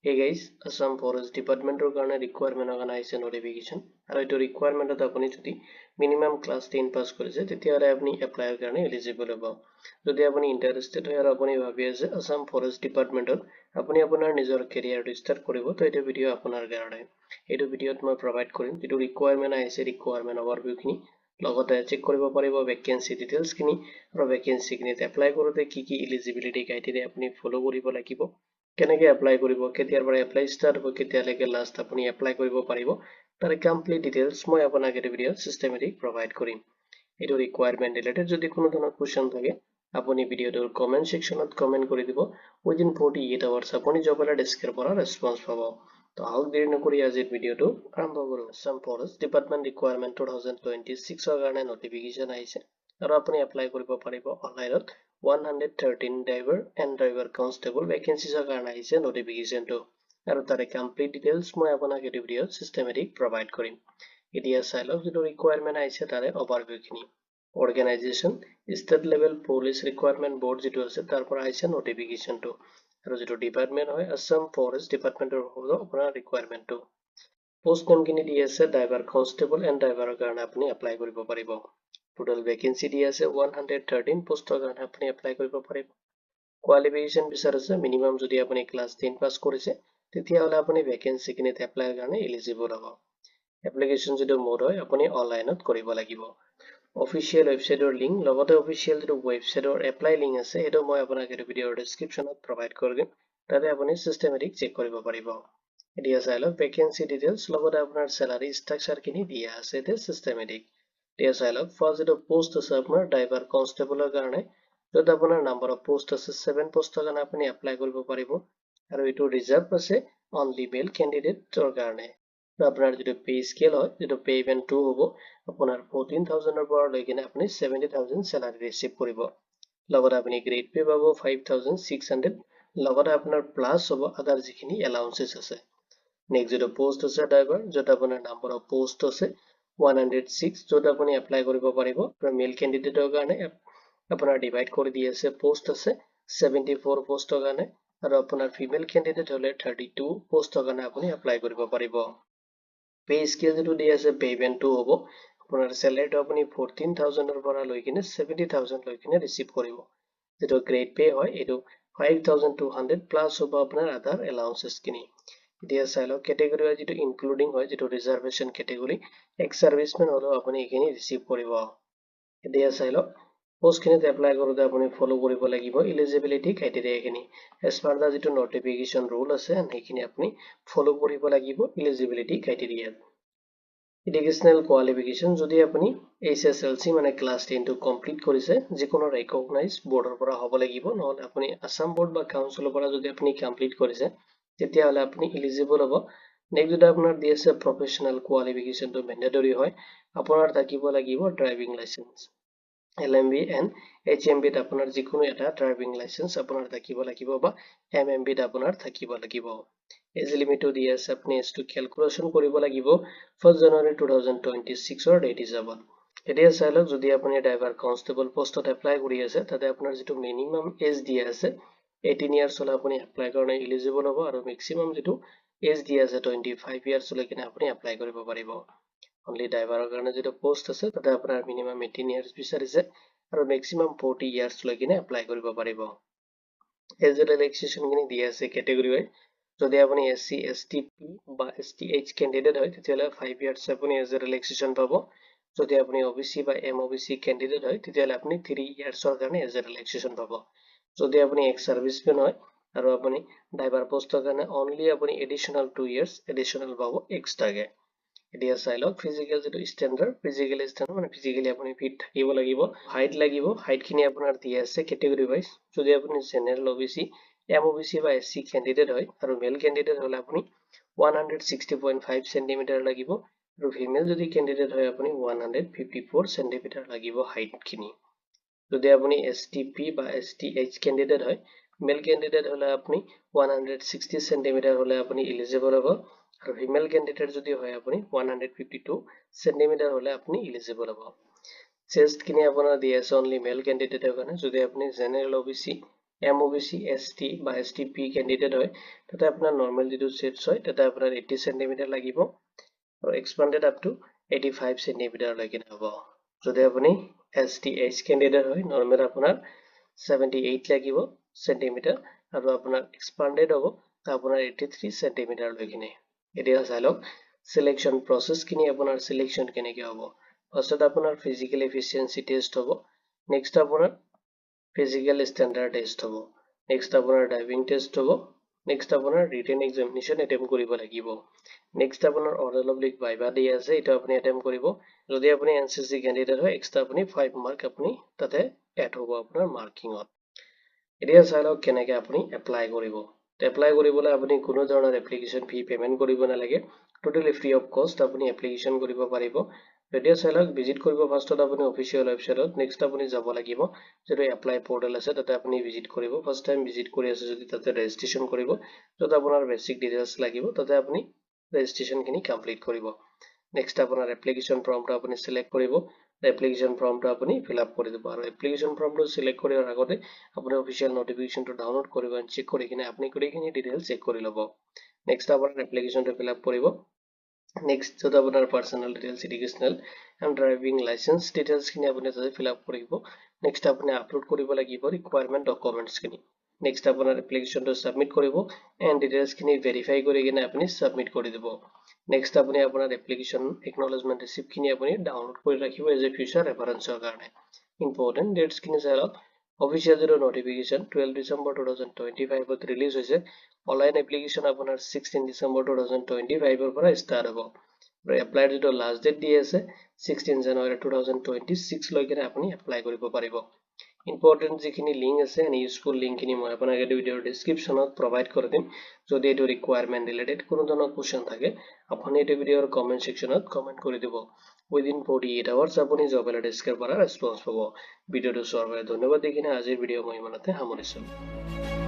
Hey guys, Assam Forest Department কাৰণে requirement অগা আহিছে notification আৰু এইটো requirement আপুনি যদি minimum class 10 pass কৰিছে তেতিয়াহলে আপুনি apply কাৰণে eligible হ'ব যদি আপুনি interested হয় আৰু আপুনি ভাবি আছে Assam Forest Department আপুনি আপোনাৰ নিজৰ career start কৰিব তো এইটো ভিডিও আপোনাৰ কাৰণে এইটো ভিডিওত মই provide কৰিম যেটো requirement আহিছে requirement overview খিনি লগতে চেক কৰিব পাৰিব vacancy details খিনি আৰু vacancy খিনিত apply কৰোতে কি eligibility criteria আপুনি follow কৰিব লাগিব কেনেকৈ এপ্লাই কৰিব কেতিয়াৰ পৰা এপ্লাই ষ্টাৰ্ট হ'ব কেতিয়ালৈকে লাষ্ট আপুনি এপ্লাই কৰিব পাৰিব তাৰ কমপ্লিট ডিটেইলছ মই আপোনাক এই ভিডিঅ'ত সিস্টেমেটিক প্ৰভাইড কৰিম এইটো ৰিকোয়াৰমেন্ট ৰিলেটেড যদি কোনো ধৰণৰ কোৱেশ্চন থাকে আপুনি ভিডিঅ'টোৰ কমেন্ট সেকশনত কমেন্ট কৰি দিব উইদিন 48 আৱাৰ্ছ আপুনি জবলা ডেস্কৰ পৰা ৰেসপন্স পাব তো আহক দেৰি নকৰি আজিৰ ভিডিঅ'টো আৰম্ভ কৰো আসাম ফৰেষ্ট ডিপাৰ্টমেন্ট ৰিকোয়াৰমেন্ট 2026 ৰ কাৰণে নটিফিকেশন আহিছে আৰু আপুনি এপ্লাই কৰিব পাৰিব অনলাইনত 113 driver and driver constable vacancies are কাৰণে আহিছে notification টো আৰু তাৰে complete details মই আপোনাক এই ভিডিঅ'ত systematic provide কৰিম এতিয়া চাই লওক যেটো requirement আহিছে তাৰে overview খিনি organization state level police requirement board যেটো আছে তাৰ পৰা আহিছে notification টো আৰু যেটো department হয় Assam Forest Department ৰ হ'ব আপোনাৰ requirement টো post name খিনি দি আছে driver constable and driver কাৰণে আপুনি apply কৰিব পাৰিব total vacancy di ase 113 post কাৰণে আপুনি এপ্লাই কৰিব পাৰিব কোৱালিফিকেশন বিচাৰিছে মিনিমাম যদি আপুনি ক্লাছ 10 পাস কৰিছে তেতিয়াহলে আপুনি ভ্যাকেন্সি কিনিত এপ্লাই কাৰণে এলিজিবল হ'ব এপ্লিকেশন যদি মোড হয় আপুনি অনলাইনত কৰিব লাগিব অফিচিয়েল ৱেবসাইটৰ লিংক লগতে অফিচিয়েল যেটো ৱেবসাইটৰ এপ্লাই লিংক আছে এটো মই আপোনাক এই ভিডিঅৰ ডেসক্ৰিপচনত প্ৰভাইড কৰি দিম তাতে আপুনি সিস্টেমেটিক চেক কৰিব পাৰিব এতিয়া চাই লওক ভ্যাকেন্সি ডিটেইলছ লগতে আপোনাৰ স্যালাৰি ষ্ট্ৰাকচাৰ কিনি দিয়া আছে তে সিস্টেমেটিক এতিয়া চাই লওক ফাৰ্ষ্ট যেটো পোষ্ট আছে আপোনাৰ ড্ৰাইভাৰ কনষ্টেবলৰ কাৰণে যত আপোনাৰ নাম্বাৰ অফ পোষ্ট আছে 7 পোষ্টৰ কাৰণে আপুনি এপ্লাই কৰিব পাৰিব আৰু এটো ৰিজাৰ্ভ আছে অনলি মেল ক্যান্ডিডেটৰ কাৰণে আপোনাৰ যেটো পে স্কেল হয় যেটো পে ইভেন্ট 2 হ'ব আপোনাৰ 14000 ৰ পৰা লৈ কিনে আপুনি 70000 স্যালাৰি ৰিসিভ কৰিব লগতে আপুনি গ্ৰেড পে পাব 5600 লগতে আপোনাৰ প্লাস হ'ব আদাৰ যিখিনি এলাউন্সেস আছে নেক্সট যেটো পোষ্ট আছে ড্ৰাইভাৰ যত আপোনাৰ নাম্বাৰ অফ পোষ্ট আছে 106 যত আপুনি এপ্লাই কৰিব পাৰিব আৰু মেল ক্যান্ডিডেটৰ কাৰণে আপোনাৰ ডিভাইড কৰি দি আছে পোষ্ট আছে 74 পোষ্টৰ কাৰণে আৰু আপোনাৰ ফিমেল ক্যান্ডিডেট হলে 32 পোষ্টৰ কাৰণে আপুনি এপ্লাই কৰিব পাৰিব পে স্কেল যেটো দি আছে পে ইভেন্ট 2 হ'ব আপোনাৰ স্যালাৰিটো আপুনি 14000 ৰ পৰা লৈ কিনে 70000 লৈ কিনে ৰিসিভ কৰিব যেটো গ্ৰেড পে হয় এটো 5200 প্লাস হ'ব আপোনাৰ আদাৰ এলাউন্সেস কিনি এতিয়া চাই লওক ক্যাটেগৰি হয় যেটো ইনক্লুডিং হয় যেটো ৰিজাৰ্ভেশন ক্যাটেগৰি এক্স সাৰ্ভিসমেন হলো আপুনি এখিনি ৰিসিভ কৰিব এতিয়া চাই লওক পোষ্ট খিনিত এপ্লাই কৰোতে আপুনি ফলো কৰিব লাগিব এলিজিবিলিটি ক্ৰাইটেৰিয়া খিনি এজ পাৰ দা যেটো নটিফিকেশন ৰুল আছে সেইখিনি আপুনি ফলো কৰিব লাগিব এলিজিবিলিটি ক্ৰাইটেৰিয়া এডুকেশনাল কোৱালিফিকেশন যদি আপুনি HSLC মানে ক্লাছ 10 টো কমপ্লিট কৰিছে যিকোনো ৰেকগনাইজ বৰ্ডৰ পৰা হ'ব লাগিব নহলে আপুনি আসাম বৰ্ড বা কাউন্সিলৰ পৰা যদি আপুনি কমপ্লিট কৰিছে তেতিয়াহলে আপুনি এলিজিবল হ'ব নেক্সট যেটা আপোনাৰ দি আছে প্ৰফেশনাল কোৱালিফিকেশন টো মেন্ডেটৰি হয় আপোনাৰ থাকিব লাগিব driving licence LMB and HMB ত আপোনাৰ যিকোনো এটা ড্ৰাইভিং লাইসেন্স আপোনাৰ থাকিব লাগিব বা MMB ত আপোনাৰ থাকিব লাগিব এজ লিমিটটো দি আছে আপুনি এজটো ক্যালকুলেশন কৰিব লাগিব 1 জানুৱাৰী 2026 ৰ ডেট হিচাপত এতিয়া চাই লওক যদি আপুনি ড্ৰাইভাৰ কনষ্টেবল পোষ্টত এপ্লাই কৰি আছে তাতে আপোনাৰ যেটো মিনিমাম এজ দিয়া আছে 18 ইয়াৰ্স হলে আপুনি এপ্লাই কাৰণে এলিজিবল হ'ব আৰু ম্যাক্সিমাম যেটো এজ দিয়া আছে 25 ইয়াৰ্স লৈকে আপুনি এপ্লাই কৰিব পাৰিব অনলি ড্ৰাইভাৰৰ কাৰণে যেটো পোষ্ট আছে তাতে আপোনাৰ মিনিমাম 18 ইয়াৰ্স বিচাৰিছে আৰু ম্যাক্সিমাম 40 ইয়াৰ্স লৈকে এপ্লাই কৰিব পাৰিব এজ ৰিলেক্সেশন কিনি দিয়া আছে ক্যাটেগৰি হয় যদি আপুনি SC ST বা STH ক্যান্ডিডেট হয় তেতিয়াহলে 5 ইয়াৰ্স আপুনি এজ ৰিলেক্সেশন পাব যদি আপুনি OBC বা MOBC ক্যান্ডিডেট হয় তেতিয়াহলে আপুনি 3 ইয়াৰ্সৰ কাৰণে এজ ৰিলেক্সেশন পাব যদি আপুনি এক্স সাৰ্ভিসমেন হয় আৰু আপুনি ড্ৰাইভাৰ পোষ্টৰ কাৰণে অনলি আপুনি এডিশনাল 2 ইয়াৰ্স এডিশনাল পাব এক্সট্ৰাকে এতিয়া চাই লওক ফিজিক্যাল যেটো ষ্টেন্ডাৰ্ড ফিজিক্যালি ষ্টেন্ডাৰ্ড মানে ফিজিক্যালি আপুনি ফিট থাকিব লাগিব হাইট খিনি আপোনাৰ দি আছে ক্যাটেগৰি ওয়াইজ যদি আপুনি জেনাৰেল OBC MOBC বা SC ক্যান্ডিডেট হয় আৰু মেল ক্যান্ডিডেট হলে আপুনি 160.5 সেন্টিমিটাৰ লাগিব আৰু ফিমেল যদি ক্যান্ডিডেট হয় আপুনি 154 সেন্টিমিটাৰ লাগিব হাইট খিনি যদি আপুনি STP বা STH ক্যান্ডিডেট হয় মেল ক্যান্ডিডেট হলে আপনি 160 সেন্টিমিটার হলে আপনি এলিজিবল হ'ব আৰু ফিমেল ক্যান্ডিডেট যদি হয় আপনি 152 সেন্টিমিটাৰ হলে আপনি এলিজিবল হ'ব চেষ্ট কিনি আপোনাৰ দি আছে অনলি মেল ক্যান্ডিডেটৰ কাৰণে যদি আপনি জেনাৰেল OBC MOBC ST বা STP ক্যান্ডিডেট হয় তাতে আপোনাৰ নৰ্মেল যেটো সেটস হয় তাতে আপোনাৰ 80 cm লাগিব আৰু এক্সপান্ডেড আপ টু 85 cm লৈকে হ'ব যদি আপুনি STH ক্যান্ডিডেট হয় নৰ্মেল আপোনাৰ 78 লাগিব সেন্টিমিটাৰ আৰু আপোনাৰ এক্সপান্ডেড হ'ব আপোনাৰ 83 সেন্টিমিটাৰ লৈকে এতিয়া চাই লওক সিলেকশন প্ৰসেস কিনি আপোনাৰ সিলেকশন কেনেকৈ হ'ব ফাৰ্স্টত আপোনাৰ ফিজিক্যাল এফিসিয়েন্সি টেষ্ট হ'ব নেক্সট আপোনাৰ ফিজিক্যাল স্ট্যান্ডাৰ্ড টেষ্ট হ'ব নেক্সট আপোনাৰ ড্ৰাইভিং টেষ্ট হ'ব নেক্সট আপোনাৰ ৰিটেন এক্সামিনেশন এটেম্প কৰিব লাগিব নেক্সট আপোনাৰ অৰেল অবলিক ভাইভা দিয়া আছে এটা আপুনি এটেম্প কৰিব যদি আপুনি এনসিসি ক্যান্ডিডেট হয় এক্সট্ৰা আপুনি 5 মাৰ্ক আপুনি তাতে এড হ'ব আপোনাৰ মাৰ্কিংত এতিয়া চাই লওক কেনেকৈ আপুনি এপ্লাই কৰিব এপ্লাই কৰিবলৈ আপুনি কোনো ধৰণৰ এপ্লিকেশন ফি পেমেন্ট কৰিব নালাগে টোটালি ফ্ৰী অফ কষ্ট আপুনি এপ্লিকেশন কৰিব পাৰিব এতিয়া চাই লওক ভিজিট কৰিব ফাৰ্স্টত আপুনি অফিচিয়েল ওয়েবসাইটত নেক্সট আপুনি যাব লাগিব যেটো এপ্লাই পোৰ্টেল আছে তাতে আপুনি ভিজিট কৰিব ফাৰ্স্ট টাইম ভিজিট কৰি আছে যদি তাতে ৰেজিষ্ট্ৰেচন কৰিব যত আপোনাৰ বেসিক ডিটেইলস লাগিব তাতে আপুনি ৰেজিষ্ট্ৰেচন খিনি কমপ্লিট কৰিব নেক্সট আপোনাৰ এপ্লিকেশন ফৰ্মটো আপুনি সিলেক্ট কৰিব এপ্লিকেশন ফৰ্মটো আপুনি ফিল আপ কৰি দিব আৰু এপ্লিকেশন ফৰ্মটো সিলেক্ট কৰাৰ আগতে আপুনি অফিচিয়েল নোটিফিকেশনটো ডাউনলোড কৰিব আৰু চেক কৰি কিনে আপুনি গোটেইখিনি ডিটেইলস চেক কৰি ল'ব নেক্সট আপোনাৰ এপ্লিকেশনটো ফিল আপ কৰিব নেক্সট যত আপোনাৰ personal details educational and driving licence details খিনি আপুনি তাতে ফিল আপ কৰিব নেক্সট আপুনি আপলোড কৰিব লাগিব ৰিকুৱাৰমেন্ট ডকুমেন্টস খিনি নেক্সট আপোনাৰ এপ্লিকেশনটো সাবমিট কৰিব এন্ড ডিটেইলস খিনি ভেৰিফাই কৰি কিনে আপুনি সাবমিট কৰি দিব নেক্সট আপুনি আপোনাৰ এপ্লিকেশন একনলেজমেন্ট ৰিসিপ্ট খিনি আপুনি ডাউনলোড কৰি ৰাখিব এজ এ ফিউচাৰ ৰেফাৰেন্সৰ কাৰণে ইম্পৰ্টেন্ট ডেটস খিনি চাই লওক অফিচিয়েল যেটো নোটিফিকেশন 12 ডিসেম্বৰ 2025 ত ৰিলিজ হৈছে অনলাইন এপ্লিকেশন আপোনাৰ 16 ডিসেম্বৰ 2025 ৰ পৰা ষ্টাৰ্ট হ'ব আৰু এপ্লাই যেটো লাষ্ট ডেট দি আছে 16 জানুৱাৰী 2026 লৈকে আপুনি এপ্লাই কৰিব পাৰিব ইম্পৰ্টেন্ট যিখিনি লিংক আছে এন্ড ইউজফুল লিংক খিনি মই আপোনাক এই ভিডিওৰ ডেসক্ৰিপচনত প্ৰভাইড কৰি দিম যদি এটো ৰিকুৱাৰমেন্ট ৰিলেটেড কোনো ধৰণৰ কোৱেশ্চন থাকে আপুনি এই ভিডিওৰ কমেন্ট সেকশনত কমেন্ট কৰি দিব উইদিন 48 আৱাৰ্স আপুনি জব এলাৰ্টৰ পৰা ৰেসপন্স পাব ভিডিওটো চোৱাৰ বাবে ধন্যবাদ দেখিনে আজিৰ ভিডিও মই ইমানতে সামৰিছো